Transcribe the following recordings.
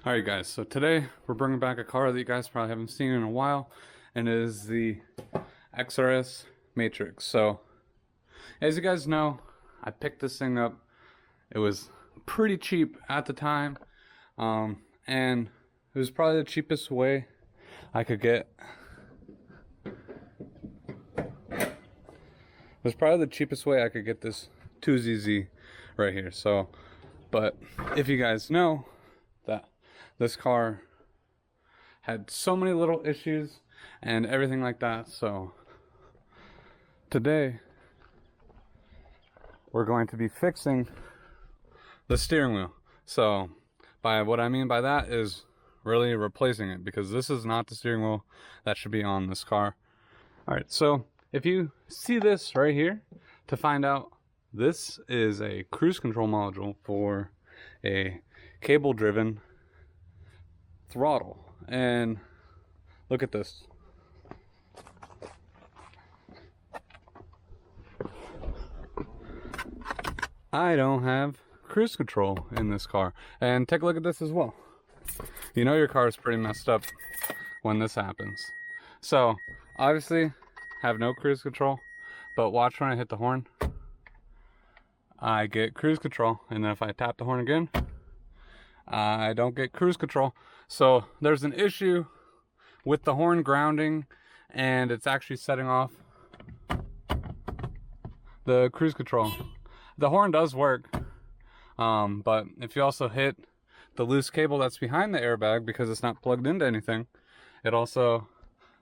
Alright guys, so today we're bringing back a car that you guys probably haven't seen in a while, and it is the XRS Matrix. So as you guys know, I picked this thing up. It was pretty cheap at the time, and it was probably the cheapest way I could get. It was probably the cheapest way I could get this 2ZZ right here. So, but if you guys know that this car had so many little issues and everything like that, so today we're going to be fixing the steering wheel. So by what I mean by that is really replacing it, because this is not the steering wheel that should be on this car. All right, so if you see this right here, to find out, this is a cruise control module for a cable driven throttle. And look at this. I don't have cruise control in this car. And take a look at this as well. You know your car is pretty messed up when this happens. So obviously have no cruise control, but watch when I hit the horn. I get cruise control, and then if I tap the horn again, I don't get cruise control. So there's an issue with the horn grounding, and it's actually setting off the cruise control. The horn does work, but if you also hit the loose cable that's behind the airbag, because it's not plugged into anything, it also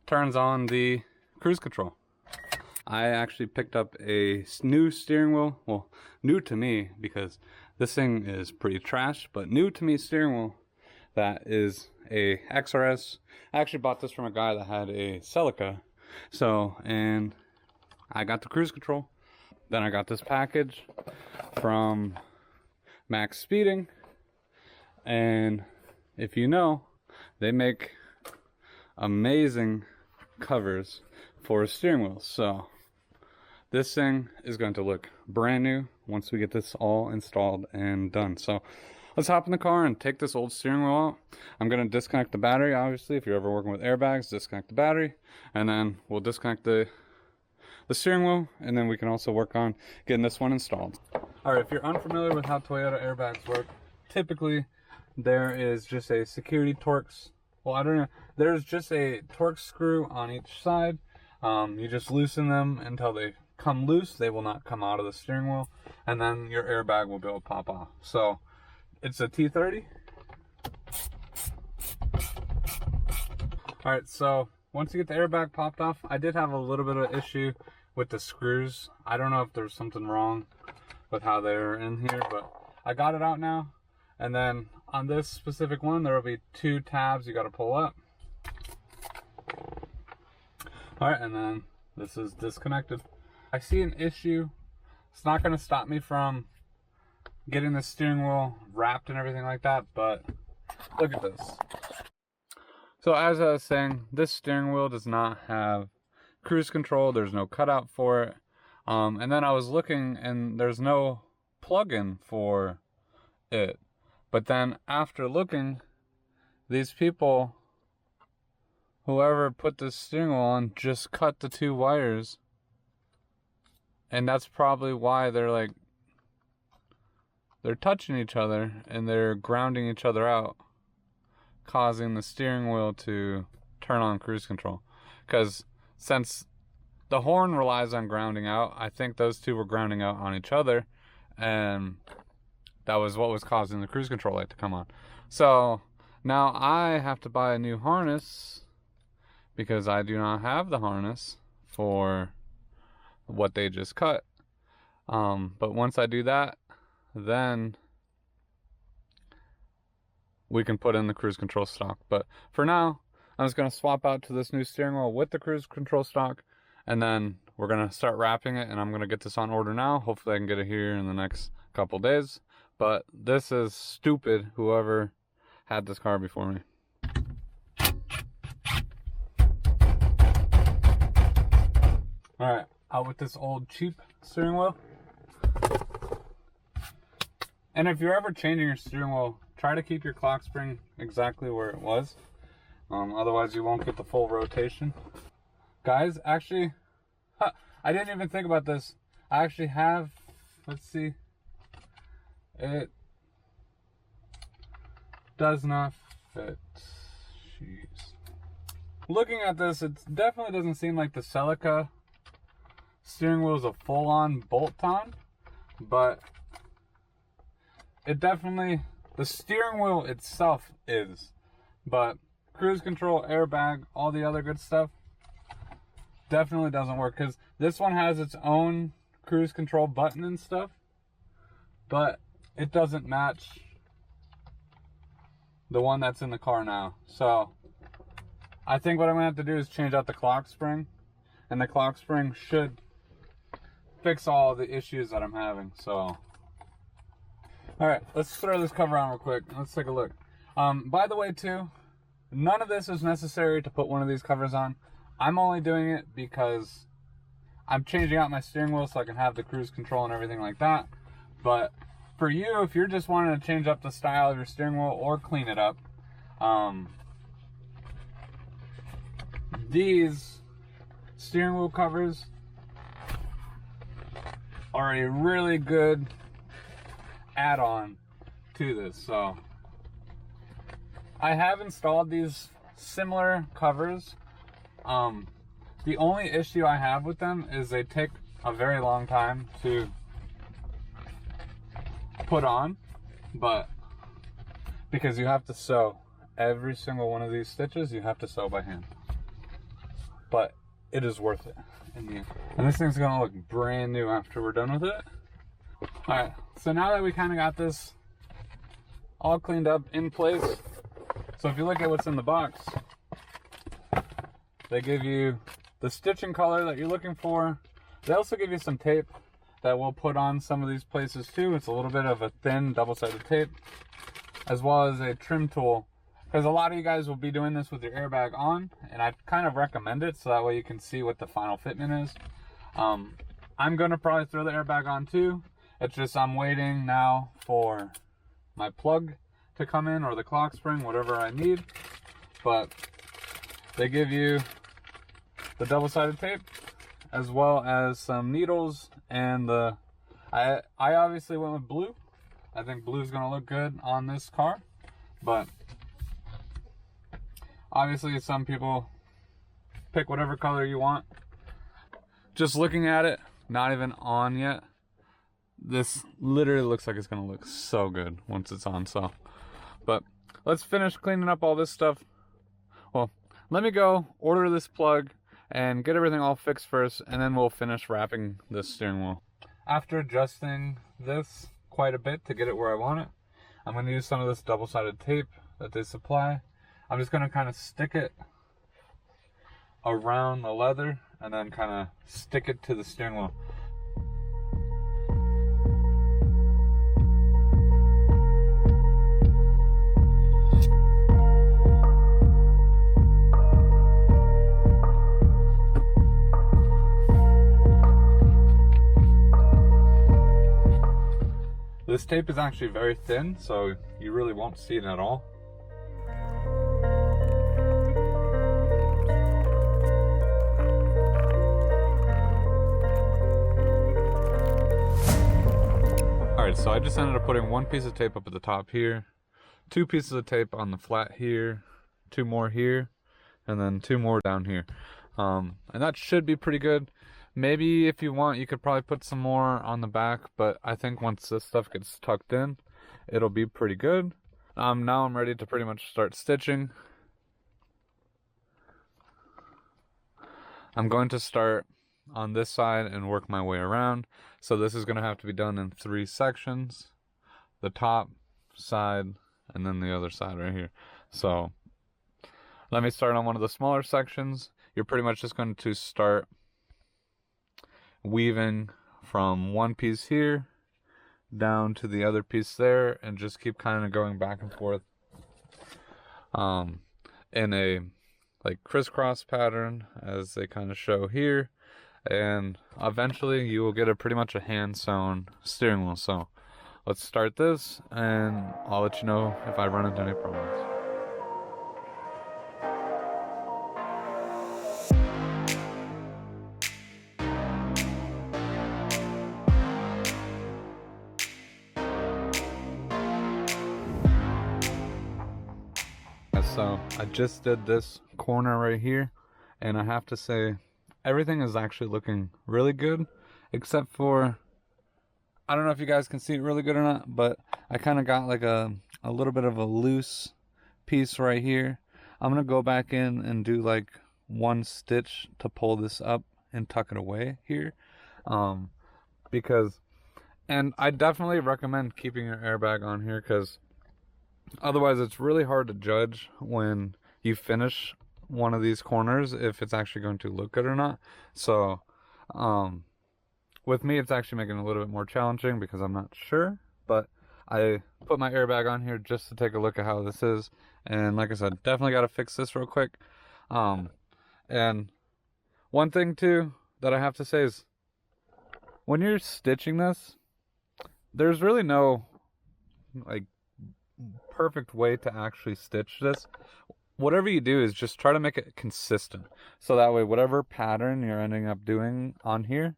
turns on the cruise control. I actually picked up a new steering wheel. Well, new to me, because this thing is pretty trash, but new to me steering wheel that is a XRS. I actually bought this from a guy that had a Celica. So, and I got the cruise control. Then I got this package from Max Speeding. And if you know, they make amazing covers for steering wheels. So this thing is going to look brand new once we get this all installed and done. So let's hop in the car and take this old steering wheel out. I'm going to disconnect the battery. Obviously, if you're ever working with airbags, disconnect the battery, and then we'll disconnect the steering wheel, and then we can also work on getting this one installed. All right, if you're unfamiliar with how Toyota airbags work, typically there is just a security Torx. Well, I don't know. There's just a Torx screw on each side. You just loosen them until they come loose. They will not come out of the steering wheel, and then your airbag will be able to pop off. So it's a T30. All right, so once you get the airbag popped off, I did have a little bit of issue with the screws. I don't know if there's something wrong with how they're in here, but I got it out now. And then on this specific one, there will be 2 tabs you got to pull up. All right, and then this is disconnected. I see an issue. It's not going to stop me from getting the steering wheel wrapped and everything like that, but look at this. So as I was saying, this steering wheel does not have cruise control. There's no cutout for it. And then I was looking, and there's no plug-in for it. But then after looking, these people, whoever put this steering wheel on, just cut the 2 wires. And that's probably why they're touching each other and they're grounding each other out, causing the steering wheel to turn on cruise control. Because since the horn relies on grounding out, I think those 2 were grounding out on each other, and that was what was causing the cruise control light to come on. So now I have to buy a new harness, because I do not have the harness for what they just cut. But once I do that, then we can put in the cruise control stock. But for now, I'm just going to swap out to this new steering wheel with the cruise control stock, and then we're going to start wrapping it, and I'm going to get this on order now. Hopefully I can get it here in the next couple days. But this is stupid, whoever had this car before me. Alright, out with this old cheap steering wheel. And if you're ever changing your steering wheel, try to keep your clock spring exactly where it was. Otherwise you won't get the full rotation. Guys, actually, I didn't even think about this. I actually have, let's see, it does not fit. Jeez. Looking at this, it definitely doesn't seem like the Celica steering wheel is a full-on bolt-on, but it definitely, the steering wheel itself is, but cruise control, airbag, all the other good stuff definitely doesn't work, because this one has its own cruise control button and stuff, but it doesn't match the one that's in the car now. So I think what I'm gonna have to do is change out the clock spring, and the clock spring should fix all the issues that I'm having. So all right, let's throw this cover on real quick. Let's take a look. By the way too, none of this is necessary to put one of these covers on. I'm only doing it because I'm changing out my steering wheel so I can have the cruise control and everything like that. But for you, if you're just wanting to change up the style of your steering wheel or clean it up, these steering wheel covers are a really good add-on to this. So I have installed these similar covers. The only issue I have with them is they take a very long time to put on, but because you have to sew every single one of these stitches, you have to sew by hand, but it is worth it in the end. And this thing's gonna look brand new after we're done with it. All right, so now that we kind of got this all cleaned up in place, so if you look at what's in the box, they give you the stitching color that you're looking for. They also give you some tape that we'll put on some of these places too. It's a little bit of a thin double-sided tape, as well as a trim tool, because a lot of you guys will be doing this with your airbag on, and I kind of recommend it so that way you can see what the final fitment is. I'm gonna probably throw the airbag on too. It's just I'm waiting now for my plug to come in, or the clock spring, whatever I need. But they give you the double-sided tape, as well as some needles, and I obviously went with blue. I think blue is gonna look good on this car, but obviously some people pick whatever color you want. Just looking at it, not even on yet, this literally looks like it's gonna look so good once it's on. So, but let's finish cleaning up all this stuff. Well, let me go order this plug and get everything all fixed first, and then we'll finish wrapping this steering wheel. After adjusting this quite a bit to get it where I want it, I'm going to use some of this double-sided tape that they supply. I'm just going to kind of stick it around the leather and then kind of stick it to the steering wheel. This tape is actually very thin, so you really won't see it at all. Alright, so I just ended up putting one piece of tape up at the top here, two pieces of tape on the flat here, two more here, and then two more down here. And that should be pretty good. Maybe if you want, you could probably put some more on the back, but I think once this stuff gets tucked in, it'll be pretty good. Now I'm ready to pretty much start stitching. I'm going to start on this side and work my way around. So this is going to have to be done in 3 sections. The top, side, and then the other side right here. So let me start on one of the smaller sections. You're pretty much just going to start weaving from one piece here down to the other piece there, and just keep kind of going back and forth in a like crisscross pattern as they kind of show here, and eventually you will get a pretty much a hand sewn steering wheel. So let's start this, and I'll let you know if I run into any problems. So I just did this corner right here, and I have to say everything is actually looking really good, except for, I don't know if you guys can see it really good or not, but I kind of got like a little bit of a loose piece right here. I'm gonna go back in and do like one stitch to pull this up and tuck it away here, because, and I definitely recommend keeping your airbag on here, because otherwise it's really hard to judge when you finish one of these corners if it's actually going to look good or not. So with me, it's actually making it a little bit more challenging because I'm not sure, but I put my airbag on here just to take a look at how this is. And like I said, definitely got to fix this real quick. And one thing too that I have to say is, when you're stitching this, there's really no like perfect way to actually stitch this. Whatever you do is just try to make it consistent, so that way whatever pattern you're ending up doing on here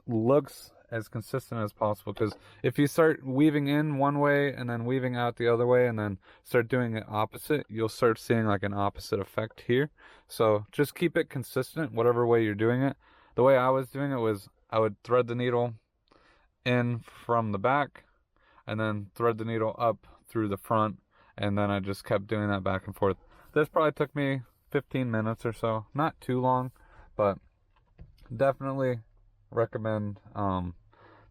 looks as consistent as possible. Because if you start weaving in one way and then weaving out the other way and then start doing it opposite, you'll start seeing like an opposite effect here. So just keep it consistent whatever way you're doing it. The way I was doing it was I would thread the needle in from the back and then thread the needle up through the front, and then I just kept doing that back and forth. This probably took me 15 minutes or so, not too long, but definitely recommend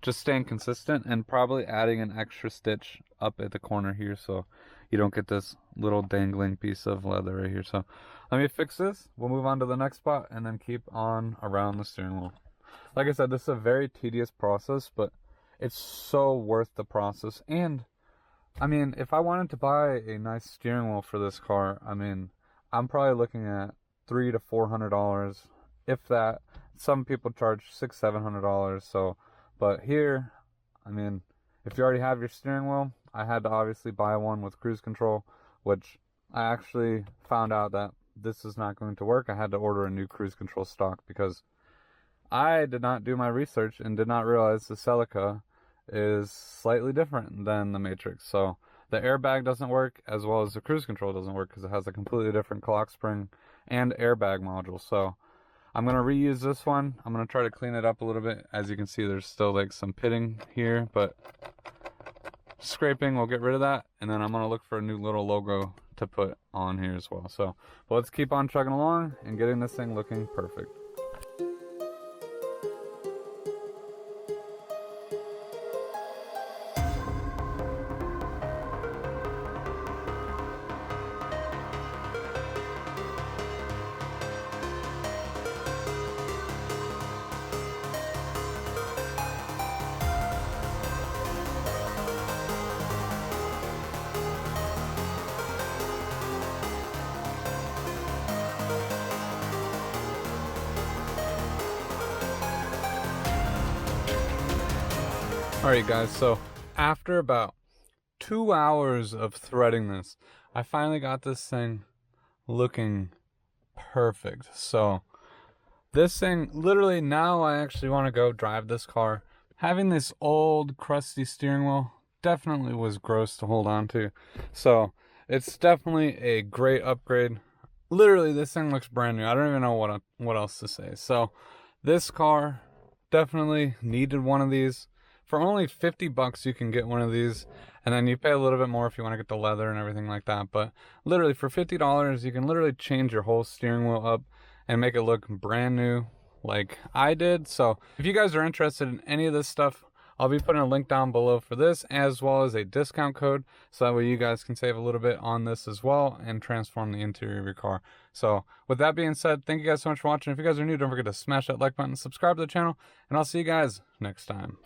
just staying consistent and probably adding an extra stitch up at the corner here so you don't get this little dangling piece of leather right here. So let me fix this, we'll move on to the next spot, and then keep on around the steering wheel. Like I said, this is a very tedious process, but it's so worth the process. And I mean, if I wanted to buy a nice steering wheel for this car, I mean, I'm probably looking at $300 to $400, if that. Some people charge $600-700. So, but here, I mean, if you already have your steering wheel, I had to obviously buy one with cruise control, which I actually found out that this is not going to work. I had to order a new cruise control stock because I did not do my research and did not realize the Celica is slightly different than the Matrix. So the airbag doesn't work, as well as the cruise control doesn't work, because it has a completely different clock spring and airbag module. So I'm going to reuse this one. I'm going to try to clean it up a little bit. As you can see, there's still like some pitting here, but scraping will get rid of that. And then I'm going to look for a new little logo to put on here as well. So but let's keep on chugging along and getting this thing looking perfect. Alright guys, so after about 2 hours of threading this, I finally got this thing looking perfect. So this thing, literally now I actually want to go drive this car. Having this old crusty steering wheel definitely was gross to hold on to. So it's definitely a great upgrade. Literally this thing looks brand new. I don't even know what else to say. So this car definitely needed one of these. For only $50 you can get one of these, and then you pay a little bit more if you want to get the leather and everything like that. But literally for $50 you can literally change your whole steering wheel up and make it look brand new like I did. So if you guys are interested in any of this stuff, I'll be putting a link down below for this, as well as a discount code, so that way you guys can save a little bit on this as well and transform the interior of your car. So with that being said, thank you guys so much for watching. If you guys are new, don't forget to smash that like button, subscribe to the channel, and I'll see you guys next time.